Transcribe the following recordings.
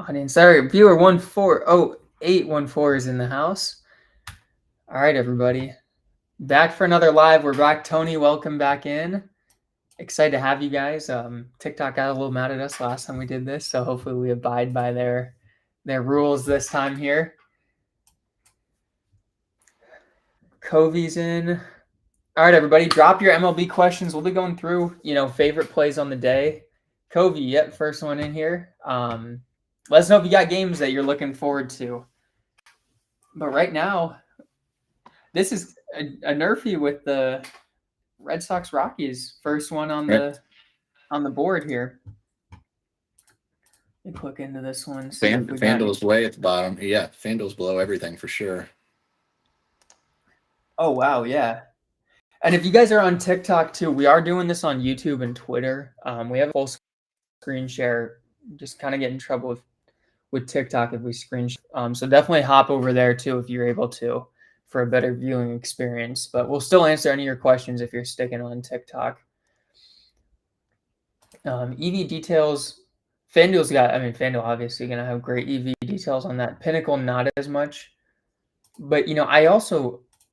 Audience, sorry, viewer 814 is in the house. All right, everybody. Back for another live. We're back. Tony, welcome back in. Excited to have you guys. TikTok got a little mad at us last time we did this, so hopefully we abide by their rules this time here. Covey's in. All right, everybody, drop your MLB questions. We'll be going through, favorite plays on the day. Covey, yep, first one in here. Let us know if you got games that you're looking forward to. But right now, this is a nerfy with the Red Sox Rockies. First one on the board here. Let me click into this one. FanDuel's way at the bottom. Yeah, FanDuel's below everything for sure. Oh, wow, yeah. And if you guys are on TikTok too, we are doing this on YouTube and Twitter. We have a full screen share. Just kind of get in trouble with TikTok if we screen share. So definitely hop over there too if you're able to for a better viewing experience. But we'll still answer any of your questions if you're sticking on TikTok. EV details. FanDuel obviously going to have great EV details on that. Pinnacle, not as much. But,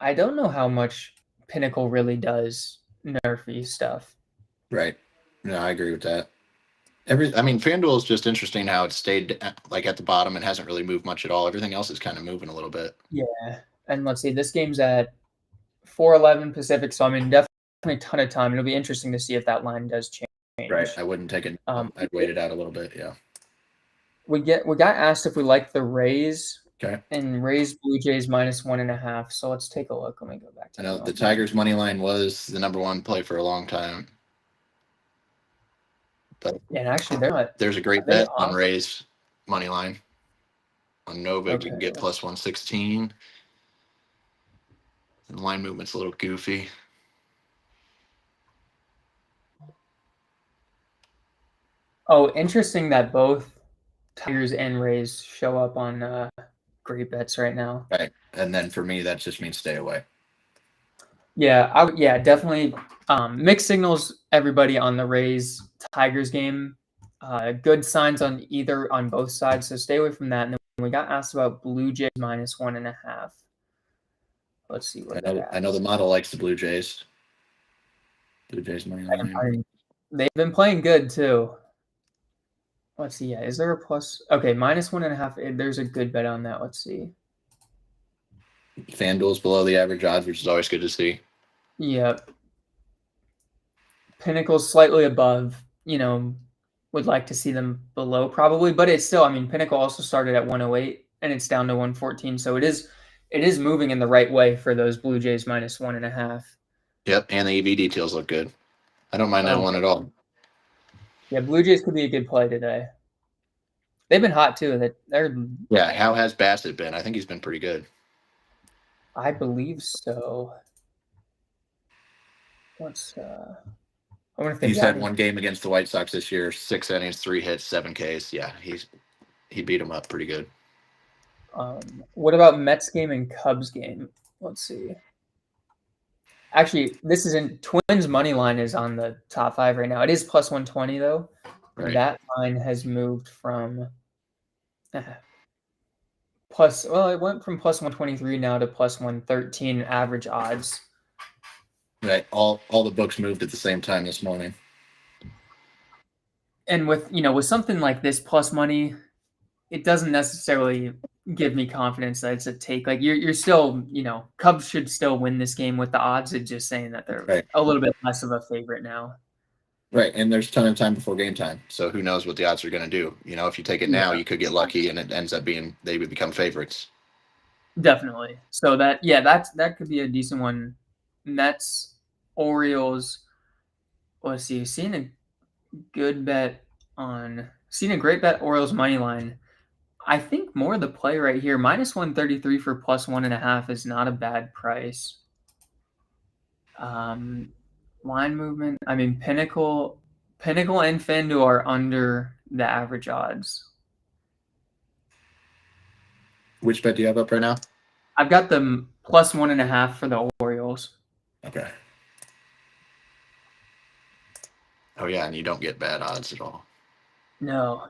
I don't know how much Pinnacle really does nerfy stuff. Right. No, I agree with that. FanDuel is just interesting how it stayed at the bottom and hasn't really moved much at all. Everything else is kind of moving a little bit. Yeah. And let's see, this game's at 4:11 Pacific, so definitely a ton of time. It'll be interesting to see if that line does change. Right. I wouldn't take it. I'd wait it out a little bit. Yeah. We got asked if we like the Rays. Okay. And Rays Blue Jays -1.5. So let's take a look. Let me go back to. I know the Tigers money line was the number one play for a long time. But and actually, there's a great bet on Rays money line. On Novik, you can get +116. And the line movement's a little goofy. Oh, interesting that both Tigers and Rays show up on great bets right now. Right. And then for me, that just means stay away. Yeah, definitely. Mixed signals, everybody on the Rays Tigers game. Good signs on both sides, so stay away from that. And then we got asked about Blue Jays -1.5. Let's see what I know the model likes the Blue Jays. Blue Jays money line. They've been playing good too. Let's see. Yeah, is there a plus? Okay, -1.5. There's a good bet on that. Let's see. FanDuel's below the average odds, which is always good to see. Yep. Pinnacle's slightly above. Would like to see them below probably, but it's still. Pinnacle also started at 108 and it's down to 114, so it is moving in the right way for those Blue Jays -1.5. Yep, and the EV details look good. I don't mind that one at all. Yeah, Blue Jays could be a good play today. They've been hot too. Yeah, how has Bassett been? I think he's been pretty good. I believe so. I wonder if he's had one game against the White Sox this year, 6 innings, 3 hits, 7 Ks. Yeah, he beat him up pretty good. What about Mets game and Cubs game? Let's see. Actually, this isn't Twins money line is on the top 5 right now. It is +120 though. Right. That line has moved from it went from +123 now to +113 average odds. Right. All the books moved at the same time this morning. And with something like this plus money, it doesn't necessarily give me confidence that it's a take. Like you're still, Cubs should still win this game with the odds. It's just saying that they're a little bit less of a favorite now. Right. And there's a ton of time before game time. So who knows what the odds are going to do. If you take it now, you could get lucky and it ends up being they would become favorites. Definitely. So that could be a decent one. Mets, Orioles. Let's see. Seeing a great bet Orioles money line. I think more of the play right here, -133 for +1.5 is not a bad price. Line movement. Pinnacle and FanDuel are under the average odds. Which bet do you have up right now? I've got them +1.5 for the Orioles. Okay. Oh yeah, and you don't get bad odds at all. No.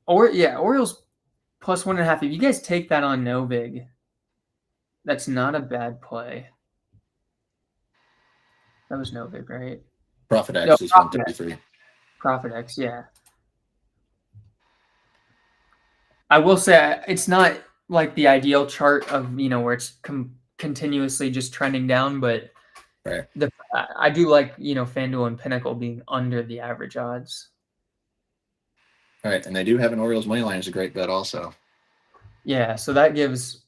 Orioles plus 1.5. If you guys take that on Novig, that's not a bad play. That was Novig, right? Profit X No, is 133. Profit X, yeah. I will say it's not like the ideal chart of where it's continuously just trending down, but Right. I do like FanDuel and Pinnacle being under the average odds. All right, and they do have an Orioles money line as a great bet also. Yeah, so that gives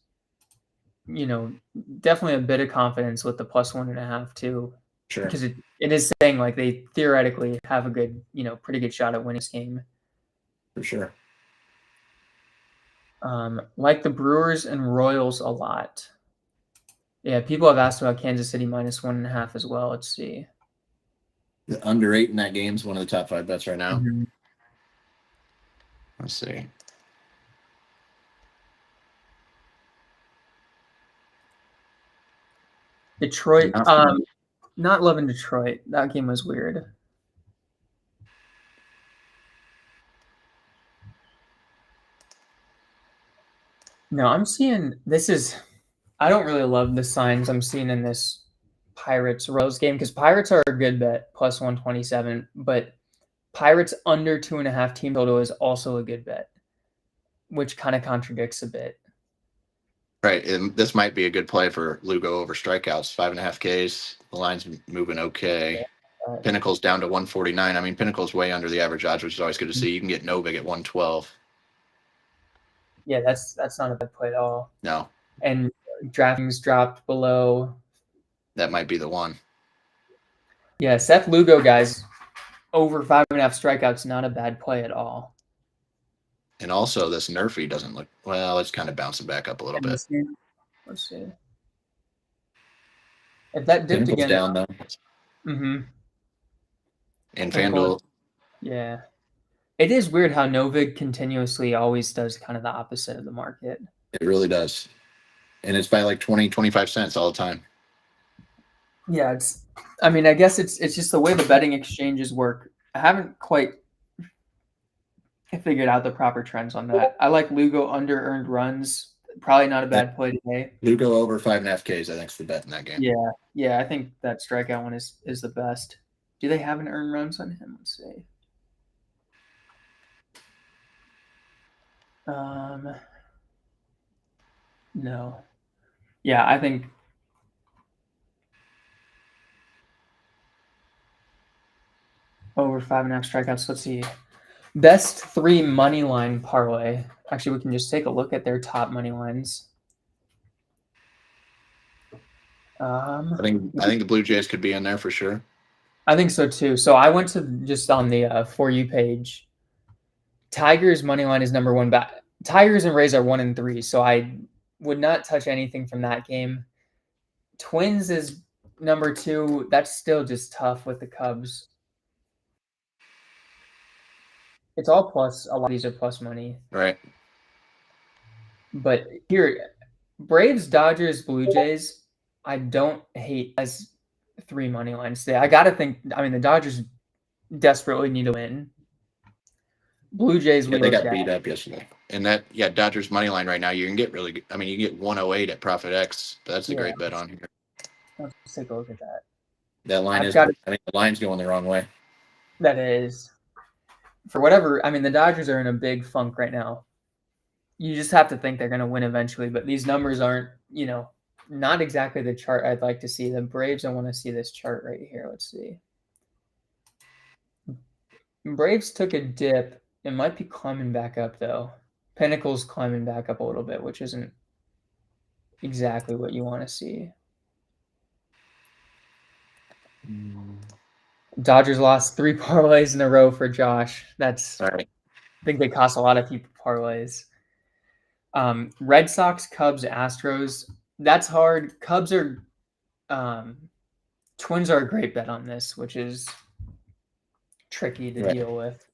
definitely a bit of confidence with the plus 1.5 too. Sure. Because it is saying like they theoretically have a good, pretty good shot at winning this game. For sure. Like the Brewers and Royals a lot. Yeah, people have asked about Kansas City minus 1.5 as well. Let's see. The under 8 in that game is one of the top 5 bets right now. Mm-hmm. Let's see. Detroit. Not loving Detroit. That game was weird. No, I'm seeing this is. I don't really love the signs I'm seeing in this Pirates Royals game because Pirates are a good bet plus 127, but Pirates under 2.5 team total is also a good bet, which kind of contradicts a bit. Right, and this might be a good play for Lugo over strikeouts. 5.5 Ks. The line's moving okay. Yeah. Pinnacle's down to 149. I mean, Pinnacle's way under the average odds, which is always good to see. You can get Novig at 112. Yeah, that's not a bad play at all. No. And DraftKings dropped below. That might be the one. Yeah, Seth Lugo, guys, over 5.5 strikeouts, not a bad play at all. And also, this Nerfy doesn't look well. It's kind of bouncing back up a little bit. Let's see. If that dipped Pinnacle's again, down though. Mm-hmm. And FanDuel. Yeah. It is weird how Novig continuously always does kind of the opposite of the market. It really does. And it's by like 20, 25 cents all the time. Yeah, I guess it's just the way the betting exchanges work. I haven't quite figured out the proper trends on that. I like Lugo under earned runs. Probably not a bad play today. Lugo over 5.5 Ks, I think, is the bet in that game. Yeah, I think that strikeout one is the best. Do they have an earned runs on him? Let's see. No. Yeah, I think over 5.5 strikeouts. Let's see. Best 3 money line parlay. Actually, we can just take a look at their top money lines. I think the Blue Jays could be in there for sure. I think so too. So I went to just on the For You page. Tigers money line is number 1. Tigers and Rays are 1 and 3. So I would not touch anything from that game. Twins is number 2. That's still just tough with the Cubs. It's all plus. A lot of these are plus money. Right. But here, Braves, Dodgers, Blue Jays, I don't hate as 3 money lines today. I got to think, the Dodgers desperately need to win. Blue Jays, they got beat up yesterday. And Dodgers money line right now, you can get really good. You can get 108 at Profit X. That's a great bet on here. Let's take a look at that. That line I think the line's going the wrong way. That is. For whatever, the Dodgers are in a big funk right now. You just have to think they're going to win eventually, but these numbers aren't, not exactly the chart I'd like to see. The Braves, I want to see this chart right here. Let's see. Braves took a dip. It might be climbing back up, though. Pinnacle's climbing back up a little bit, which isn't exactly what you want to see. Dodgers lost 3 parlays in a row for Josh. That's all right. I think they cost a lot of people parlays. Red Sox, Cubs, Astros. That's hard. Cubs are Twins are a great bet on this, which is tricky to deal with.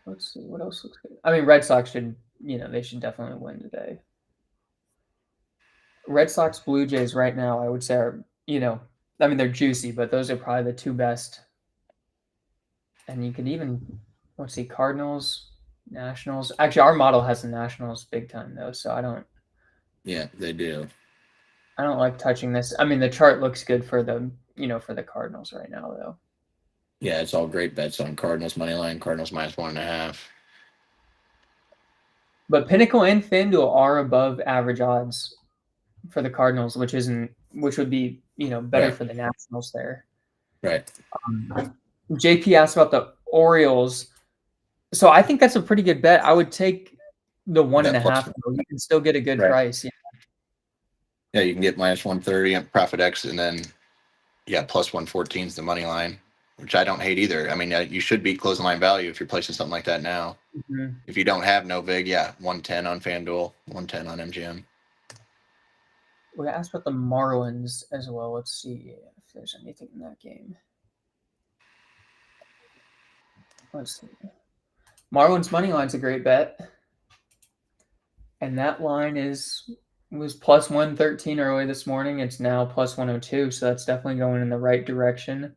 Let's see what else looks good. Red Sox should, they should definitely win today. Red Sox, Blue Jays right now, I would say are, they're juicy, but those are probably the 2 best And you could even, let's see, Cardinals, Nationals. Actually, our model has the Nationals big time though, so I don't. Yeah, they do. I don't like touching this. I mean, the chart looks good for the for the Cardinals right now though. Yeah, it's all great bets on Cardinals money line, Cardinals -1.5. But Pinnacle and FanDuel are above average odds for the Cardinals, which would be better Right, for the Nationals there. right. JP asked about the Orioles. So I think that's a pretty good bet. I would take the one and That a plus, half. You can still get a good right. price. Yeah. Yeah, you can get -130 on Profit X, and then +114 is the money line, which I don't hate either. I mean, you should beat closing line value if you're placing something like that now. Mm-hmm. If you don't have no vig, 110 on FanDuel, 110 on MGM. We asked about the Marlins as well. Let's see if there's anything in that game. Let's see. Marlins money line's a great bet, and that line was +113 early this morning. It's now +102, so that's definitely going in the right direction.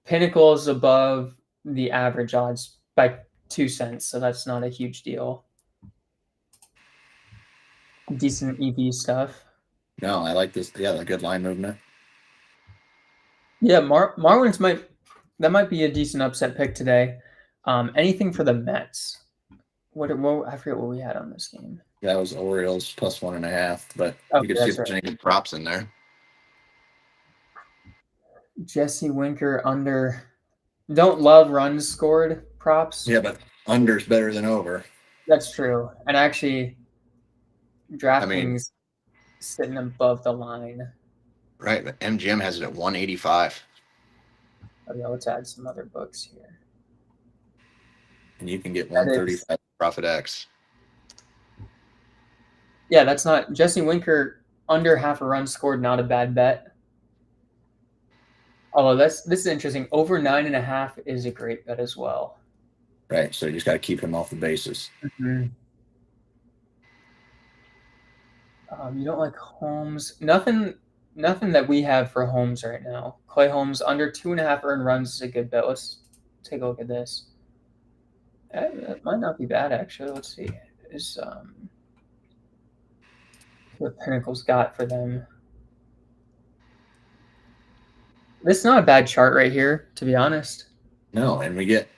Pinnacle is above the average odds by 2 cents, so that's not a huge deal. Decent EV stuff. No, I like this. Yeah, the good line movement. Yeah, Marlins might be a decent upset pick today. Anything for the Mets? What I forget what we had on this game. That was Orioles +1.5, but Okay, you could see if that's there's right. any good props in there. Jesse Winker under. Don't love runs scored props. Yeah, but under's better than over. That's true. And actually, I mean, DraftKings sitting above the line. right, but MGM has it at 185. Oh yeah, let's add some other books here. And you can get That is 135 Profit X. Yeah, that's not Jesse Winker under half a run scored. Not a bad bet. Although this is interesting. Over 9.5 is a great bet as well. Right, so you just got to keep him off the bases. Mm-hmm. You don't like Holmes? Nothing that we have for Holmes right now. Clay Holmes under 2.5 earned runs is a good bet. Let's take a look at this. That might not be bad actually. Let's see. Is what Pinnacle's got for them? This is not a bad chart right here, to be honest. No, and we get,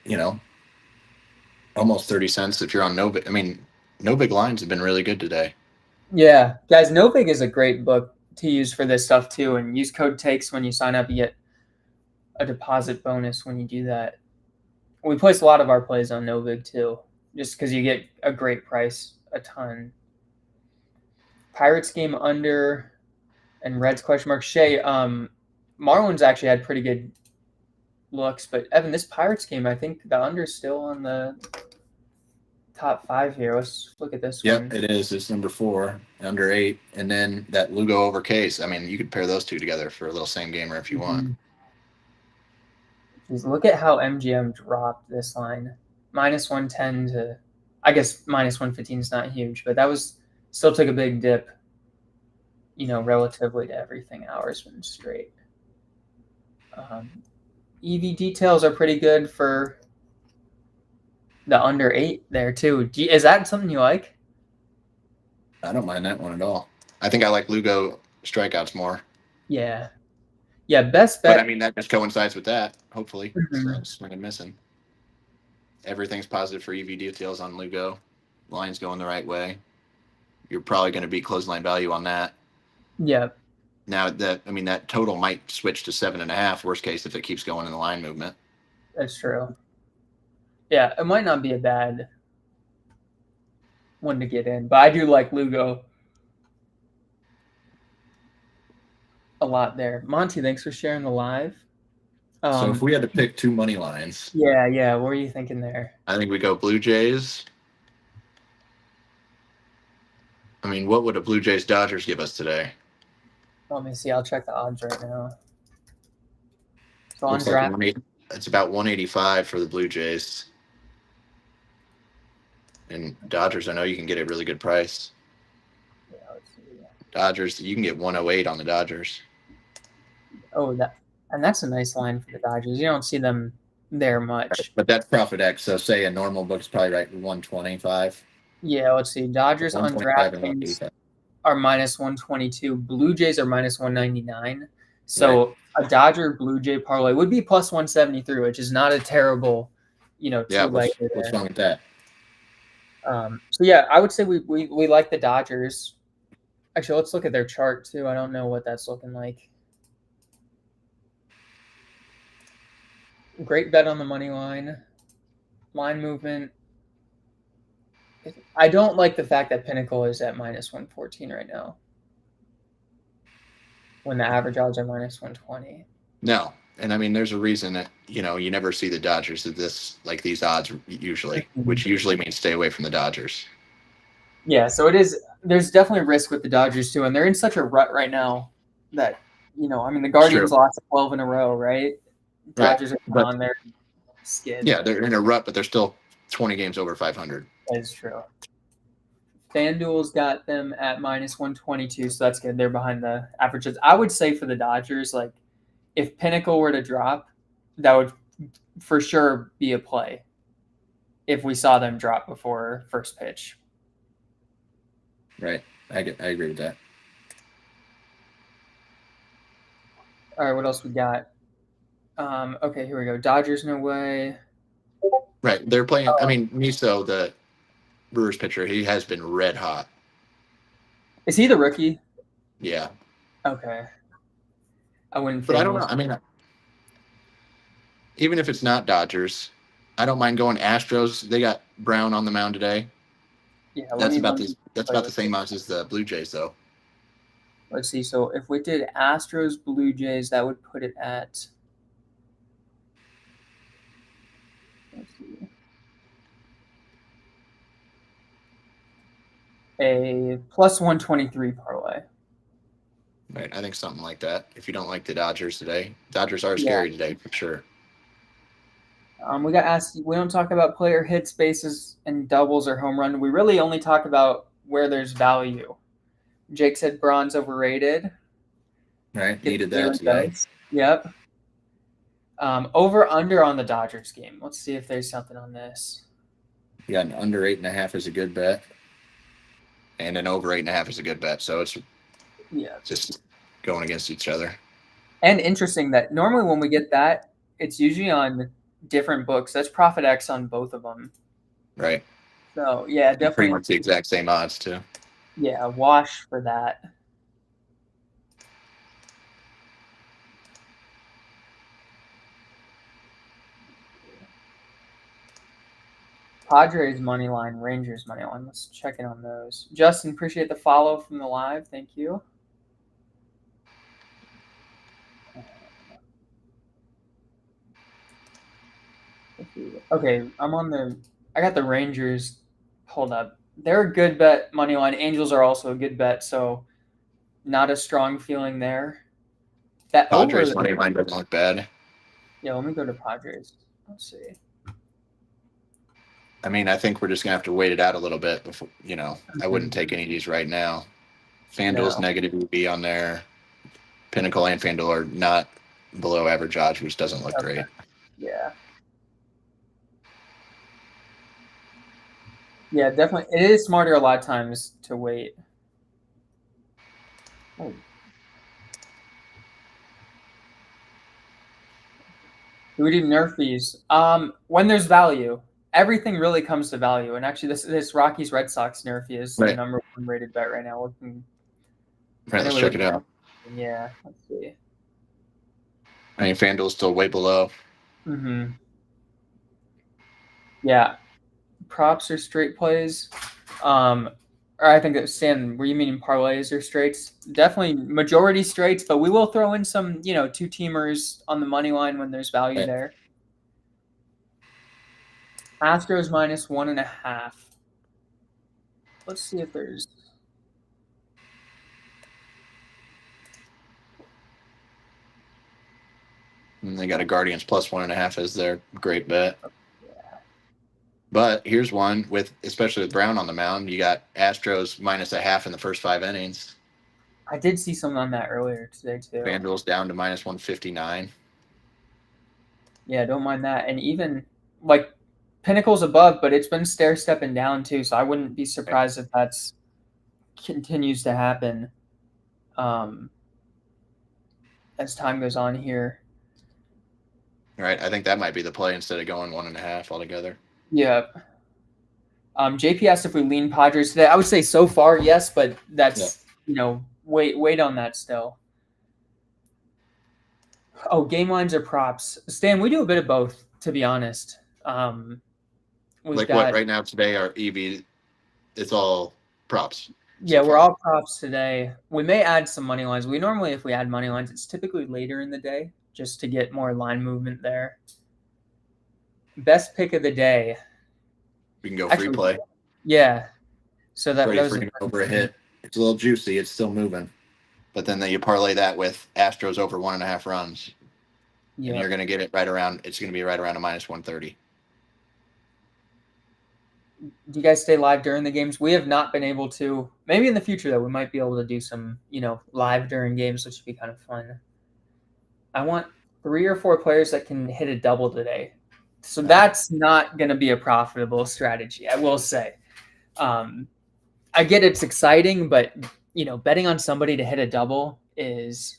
almost 30 cents if you're on no big. I mean, no big lines have been really good today. Yeah, guys, Novig is a great book to use for this stuff too, and use code TAKES when you sign up. You get a deposit bonus when you do that. We place a lot of our plays on Novig too, just because you get a great price, a ton. Pirates game under, and Reds question mark. Shay, Marlins actually had pretty good looks, but Evan, this Pirates game, I think the under's still on the top 5 here. Let's look at this one. Yep, it is. It's number 4, under 8, and then that Lugo over case. I mean, you could pair those two together for a little same gamer if you want. Jeez, look at how MGM dropped this line. -110 to, I guess -115 is not huge, but that was still took a big dip, relatively to everything. Ours been straight. EV details are pretty good for the under 8 there too. Is that something you like? I don't mind that one at all. I think I like Lugo strikeouts more. Yeah. Yeah, best bet. But I mean, that just coincides with that, hopefully. Mm-hmm. So swing and missing. Everything's positive for EV details on Lugo. Line's going the right way. You're probably going to beat close line value on that. Yeah. Now that total might switch to 7.5, worst case, if it keeps going in the line movement. That's true. Yeah, it might not be a bad one to get in, but I do like Lugo a lot there. Monty, thanks for sharing the live. So if we had to pick 2 money lines. Yeah. What are you thinking there? I think we go Blue Jays. I mean, what would a Blue Jays Dodgers give us today? Let me see. I'll check the odds right now. So Looks like it's about 185 for the Blue Jays. And Dodgers, I know you can get a really good price. Yeah, let's see. Dodgers, you can get 108 on the Dodgers. Oh, that's a nice line for the Dodgers. You don't see them there much. But that's profit X. So say a normal book's probably right 125. Yeah, let's see. Dodgers on 125 and DraftKings 185. are minus 122. Blue Jays are minus 199. Right. So a Dodger Blue Jay parlay would be plus 173, which is not a terrible, Yeah. two leg What's there. wrong with that? So yeah, I would say we like the Dodgers. Actually, let's look at their chart too. I don't know what that's looking like. Great bet on the money line. Line movement. I don't like the fact that Pinnacle is at minus 114 right now, when the average odds are minus 120. No. And I mean, there's a reason that, you never see the Dodgers at these odds usually, which usually means stay away from the Dodgers. Yeah, so it is. There's definitely risk with the Dodgers too, and they're in such a rut right now that I mean, the Guardians lost 12 in a row, right? Dodgers are on their skid. Yeah, they're in a rut, but they're still 20 games over 500. That is true. FanDuel's got them at minus 122, so that's good. They're behind the averages. I would say for the Dodgers, like if Pinnacle were to drop, that would for sure be a play if we saw them drop before first pitch. Right. I agree with that. All right, what else we got? Okay, here we go. Dodgers, no way. Right. They're playing. I mean, Miso, the Brewers pitcher, he has been red hot. Is he the rookie? Yeah. Okay. I wouldn't. But I don't know. I mean, even if it's not Dodgers, I don't mind going Astros. They got Brown on the mound today. Yeah, that's about the same odds as the Blue Jays, though. Let's see. So if we did Astros, Blue Jays, that would put it at. Let's see. A plus 123 parlay. Right. I think something like that. If you don't like the Dodgers today, Dodgers are scary today for sure. We got asked. We don't talk about player hits, bases, and doubles or home run. We really only talk about where there's value. Jake said Braun's overrated. Right. Needed that today. Yep. Over under on the Dodgers game. Let's see if there's something on this. Yeah, an under 8.5 is a good bet. And an over 8.5 is a good bet. So it's just going against each other. And interesting that normally when we get that, it's usually on different books. That's profit X on both of them. Right. So yeah, definitely pretty much the exact same odds too. Yeah, wash for that. Padres money line, Rangers money line. Let's check in on those. Justin, appreciate the follow from the live. Thank you. Okay, I got the Rangers. Hold up. They're a good bet money line. Angels are also a good bet, so not a strong feeling there. That Padres money line doesn't look bad. Yeah, let me go to Padres. Let's see. I mean, I think we're just gonna have to wait it out a little bit before. I wouldn't take any of these right now. FanDuel's negative EV on there. Pinnacle and FanDuel are not below average odds, which doesn't look great. Yeah. Yeah, definitely. It is smarter a lot of times to wait. Oh. Do we do nerf fees? When there's value. Everything really comes to value. And actually, this Rockies Red Sox nerf fee is the number one rated bet right now. Right, let's check it out. Yeah, let's see. I mean, FanDuel's still way below. Mm-hmm. Yeah. Props or straight plays. Or I think that Stan, were you meaning parlays or straights? Definitely majority straights, but we will throw in some, two teamers on the money line when there's value there. Astros minus 1.5. Let's see if there's. And they got a Guardians plus 1.5 as their great bet. But here's one especially with Brown on the mound. You got Astros minus 0.5 in the first 5 innings. I did see something on that earlier today too. FanDuel's down to minus 159. Yeah, don't mind that. And even like Pinnacle's above, but it's been stair stepping down too. So I wouldn't be surprised if that's continues to happen as time goes on here. Right. I think that might be the play instead of going 1.5 altogether. Yeah. JP asked if we lean Padres today. I would say so far, yes, but that's wait on that still. Oh, game lines or props. Stan, we do a bit of both, to be honest. We've Like got what right now today, our EV, it's all props. yeah, So we're far. all props today. We may add some money lines. We normally, if we add money lines, it's typically later in the day just to get more line movement there. Best pick of the day. We can go free play. Yeah. So that Freddie was freaking over a hit. It's a little juicy. It's still moving. But then you parlay that with Astros over 1.5 runs. And you're going to get it right around, it's going to be right around a -130. Do you guys stay live during the games? We have not been able to. Maybe in the future, though, we might be able to do some, live during games, which would be kind of fun. I want 3 or 4 players that can hit a double today. So that's not going to be a profitable strategy, I will say. I get it's exciting, but, betting on somebody to hit a double is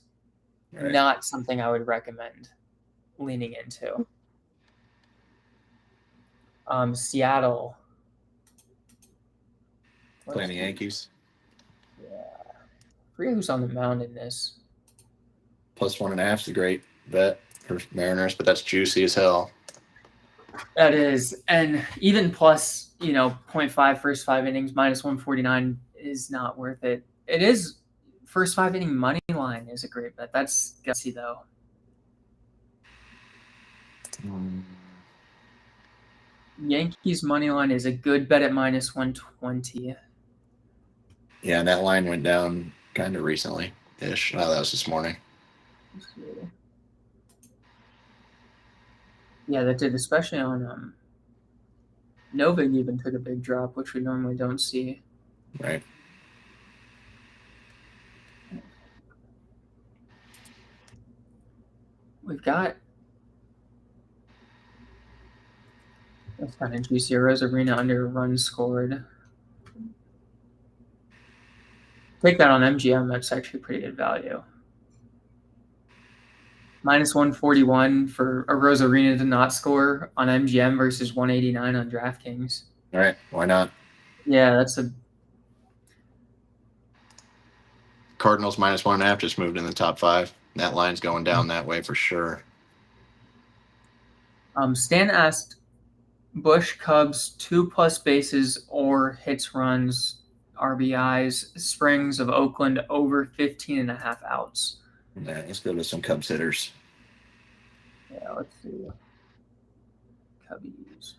not something I would recommend leaning into. Seattle. Playing the Yankees. Yeah. I forget who's on the mound in this. +1.5 is a great bet for Mariners, but that's juicy as hell. That is. And even plus, 0.5 first 5 innings, -149 is not worth it. It is first 5 inning money line is a great bet. That's gutsy, though. Yankees money line is a good bet at -120. Yeah, and that line went down kind of recently-ish. No, that was this morning. Yeah, that did, especially on Novig even took a big drop, which we normally don't see. Right. We've got that's kind of juicy. Rosarina under runs scored. Take that on MGM. That's actually pretty good value. -141 for a Rosarina to not score on MGM versus 189 on DraftKings. All right, why not? Yeah, that's a Cardinals -1.5 just moved in the top 5. That line's going down that way for sure. Stan asked Bush Cubs 2+ bases or hits runs RBIs Springs of Oakland over 15.5 outs. Yeah, let's go to some Cubs hitters. Yeah, let's see. Cubbies.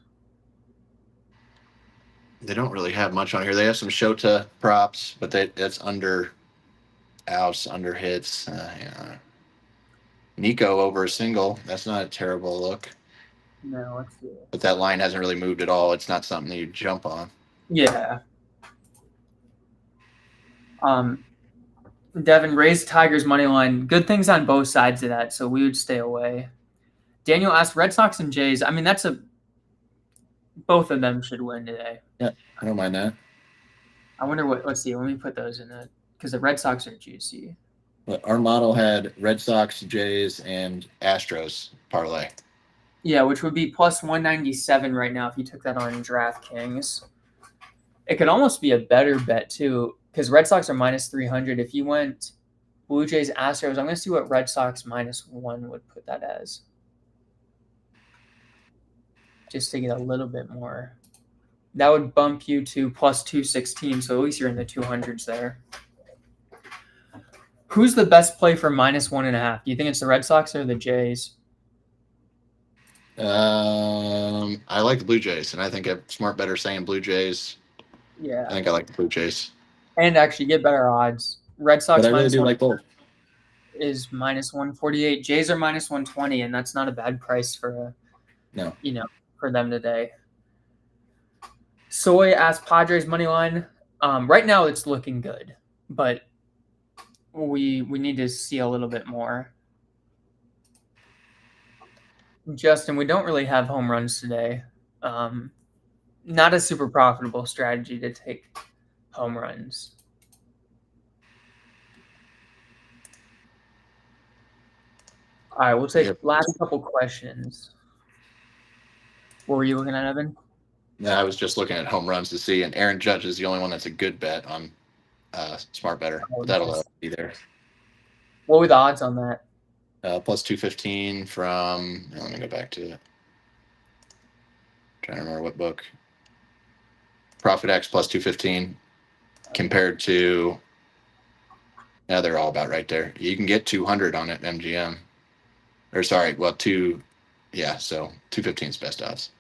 They don't really have much on here. They have some Shota props, but that's under outs, under hits. Nico over a single. That's not a terrible look. No, let's see. But that line hasn't really moved at all. It's not something that you jump on. Yeah. Devin raised Tigers money line. Good things on both sides of that, so we would stay away. Daniel asked Red Sox and Jays. I mean, both of them should win today. Yeah, I don't mind that. I wonder let's see, let me put those in it because the Red Sox are juicy. But our model had Red Sox, Jays, and Astros parlay. Yeah, which would be +197 right now if you took that on DraftKings. It could almost be a better bet too because Red Sox are -300. If you went Blue Jays, Astros, I'm going to see what Red Sox -1 would put that as. Just to get a little bit more. That would bump you to +216, so at least you're in the 200s there. Who's the best play for -1.5? Do you think it's the Red Sox or the Jays? I like the Blue Jays, and I think a smart better saying Blue Jays. Yeah. I think I like the Blue Jays. And actually get better odds. Red Sox but I really do like both. Is -148. Jays are -120, and that's not a bad price for for them today. Soy asked Padres money line. Right now it's looking good, but we need to see a little bit more. Justin, we don't really have home runs today. Not a super profitable strategy to take home runs. All right, we'll take last couple questions. What were you looking at, Evan? Yeah, I was just looking at home runs to see, and Aaron Judge is the only one that's a good bet on Smart Better. Oh, But that'll nice. be there. What were the odds on that? Plus 215 from. Let me go back to it. Trying to remember what book. Profit X plus 215 compared to. Yeah, they're all about right there. You can get 200 on it, MGM. Or sorry, well, yeah, so 215 is best odds.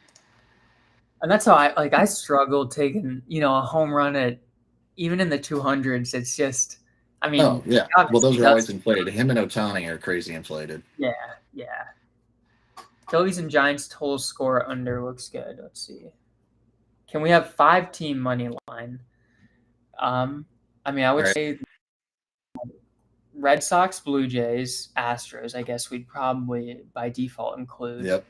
And that's how I struggled taking, a home run at even in the 200s. It's just, I mean, Oh, yeah. Well, those are always inflated. Him and Ohtani are crazy inflated. Yeah, yeah. Phillies and Giants total score under looks good. Let's see. Can we have 5-team money line? I would say Red Sox, Blue Jays, Astros. I guess we'd probably by default include. Yep.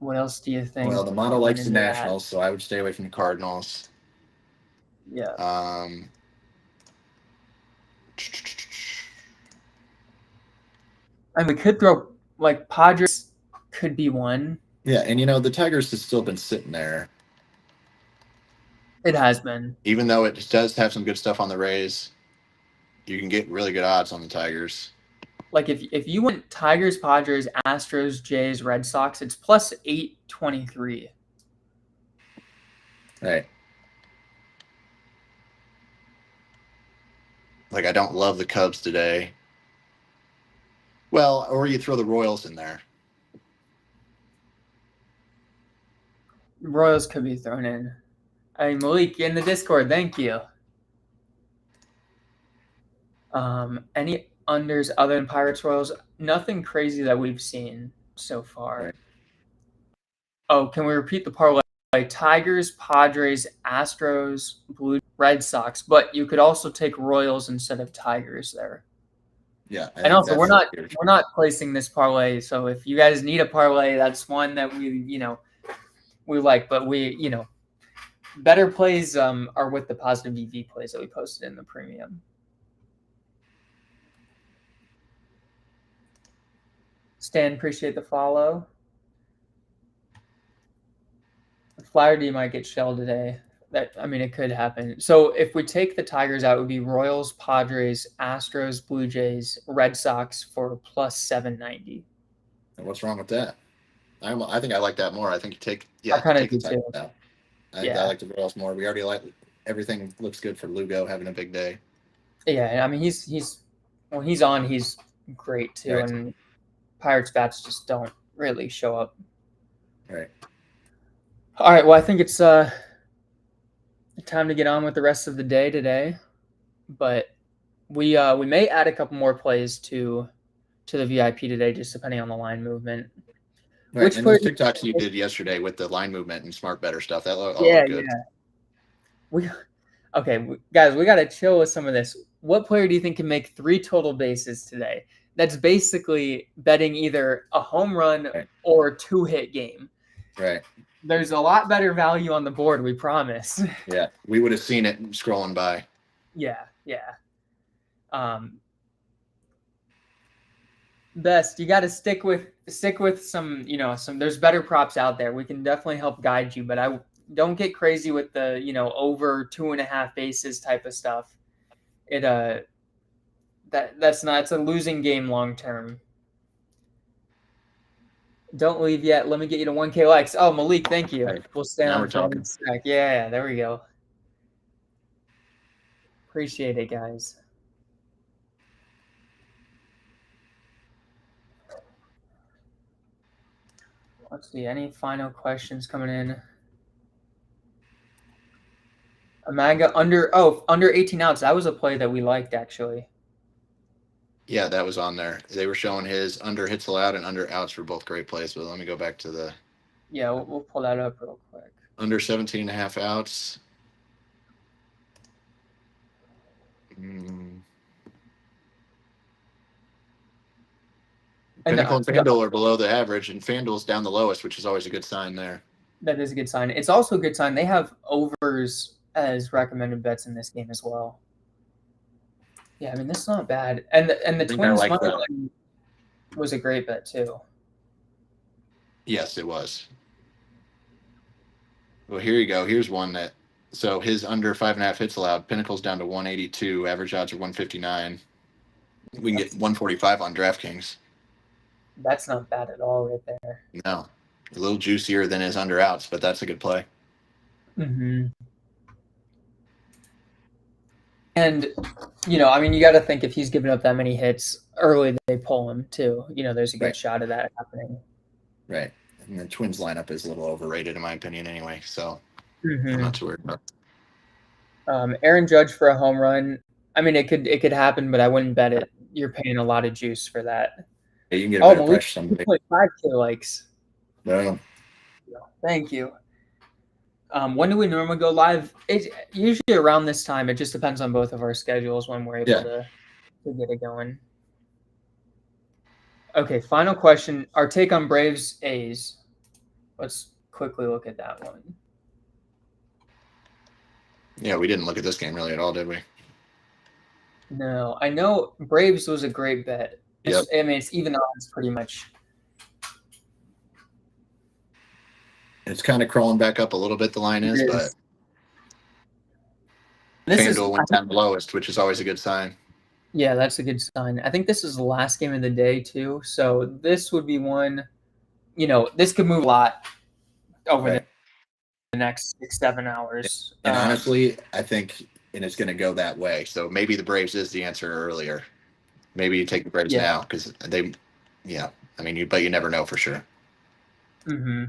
What else do you think? Well, the model likes the Nationals, so I would stay away from the Cardinals. Yeah. And we could throw Padres could be one. Yeah, and the Tigers has still been sitting there. It has been. Even though it does have some good stuff on the Rays, you can get really good odds on the Tigers. Like if you went Tigers, Padres, Astros, Jays, Red Sox, it's plus 823. Right. Like, I don't love the Cubs today. Well, or you throw the Royals in there. Royals could be thrown in. Malik in the Discord, thank you. Any unders other than Pirates Royals? Nothing crazy that we've seen so far. Right. Oh, can we repeat the parlay? Tigers, Padres, Astros, Blue, Red Sox, but you could also take Royals instead of Tigers there. Yeah, and also we're not placing this parlay. So if you guys need a parlay, that's one that we like. But we better plays are with the positive EV plays that we posted in the premium. Stan, appreciate the follow. Flaherty might get shelled today. It could happen. So if we take the Tigers out, it would be Royals, Padres, Astros, Blue Jays, Red Sox for plus 790. And what's wrong with that? I think I like that more. I think you take I kind of do too. I like the Royals more. We already like everything looks good for Lugo having a big day. Yeah, he's when he's on, he's great too, right. And Pirates bats just don't really show up. Right. All right. Well, I think it's time to get on with the rest of the day today, but we may add a couple more plays to the VIP today, just depending on the line movement. Right. Which and those TikToks you did yesterday with the line movement and smart better stuff, that looked all good. Guys, we got to chill with some of this. What player do you think can make 3 total bases today? That's basically betting either a home run or 2-hit game. Right. There's a lot better value on the board, we promise. Yeah, we would have seen it scrolling by. Yeah. Best, you got to stick with some, there's better props out there. We can definitely help guide you, but I don't get crazy with the, over 2.5 bases type of stuff. It's a losing game long term. Don't leave yet. Let me get you to 1K likes. Oh, Malik, thank you. Right. We'll stay now on we're talking. Yeah, there we go. Appreciate it, guys. Let's see. Any final questions coming in? Amaga under 18 outs. That was a play that we liked, actually. Yeah, that was on there. They were showing his under hits allowed and under outs for both great plays. But let me go back to the. Yeah, we'll pull that up real quick. Under 17.5 outs. Pinnacle and FanDuel are below the average, and FanDuel's down the lowest, which is always a good sign there. That is a good sign. It's also a good sign they have overs as recommended bets in this game as well. Yeah, I mean, this is not bad. And the Twins like money line was a great bet too. Yes, it was. Well, here you go. Here's one that. So his under 5.5 hits allowed. Pinnacle's down to 182. Average odds are 159. We can get 145 on DraftKings. That's not bad at all right there. No. A little juicier than his under outs, but that's a good play. Mm-hmm. And, I mean, you got to think if he's giving up that many hits early, they pull him too. There's a good shot of that happening. Right. And the Twins lineup is a little overrated, in my opinion, anyway. So I'm not too worried about it. Aaron Judge for a home run. I mean, it could happen, but I wouldn't bet it. You're paying a lot of juice for that. Yeah, you can get a better price somebody. 5K likes. No. Thank you. When do we normally go live? It's usually around this time. It just depends on both of our schedules when we're able to get it going. Okay, final question. Our take on Braves A's. Let's quickly look at that one. Yeah, we didn't look at this game really at all, did we? No, I know Braves was a great bet. Yep. I mean, it's even odds pretty much. It's kind of crawling back up a little bit, the line is, but FanDuel went down the lowest, which is always a good sign. Yeah, that's a good sign. I think this is the last game of the day, too. So this would be one, this could move a lot over the next 6-7 hours. And honestly, I think it's going to go that way. So maybe the Braves is the answer earlier. Maybe you take the Braves now because but you never know for sure. Mm-hmm.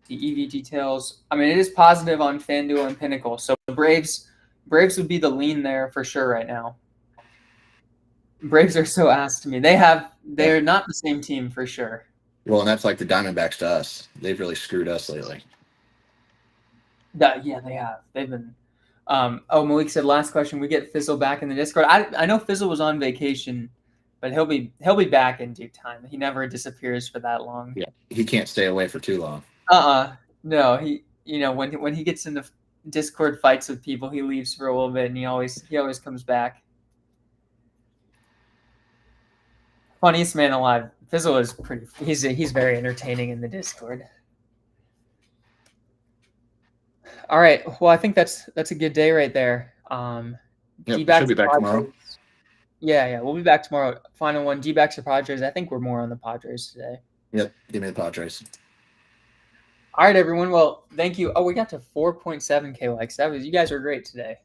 The EV details. I mean, it is positive on FanDuel and Pinnacle. So the Braves would be the lean there for sure right now. Braves are so ass to me. They're not the same team for sure. Well, and that's like the Diamondbacks to us. They've really screwed us lately. Yeah, they have. They've been. Malik said last question. We get Fizzle back in the Discord. I know Fizzle was on vacation, but he'll be back in due time. He never disappears for that long. Yeah, he can't stay away for too long. No, he when he gets into Discord fights with people, he leaves for a little bit, and he always comes back. Funniest man alive. Fizzle is pretty. He's very entertaining in the Discord. All right. Well, I think that's a good day right there. Should be back tomorrow. Yeah, we'll be back tomorrow. Final one, D-backs or Padres. I think we're more on the Padres today. Yep, give me the Padres. All right, everyone. Well, thank you. Oh, we got to 4.7K likes. You guys were great today.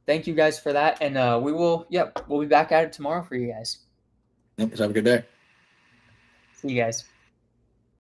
Thank you guys for that, and we'll be back at it tomorrow for you guys. Yep, have a good day. See you guys.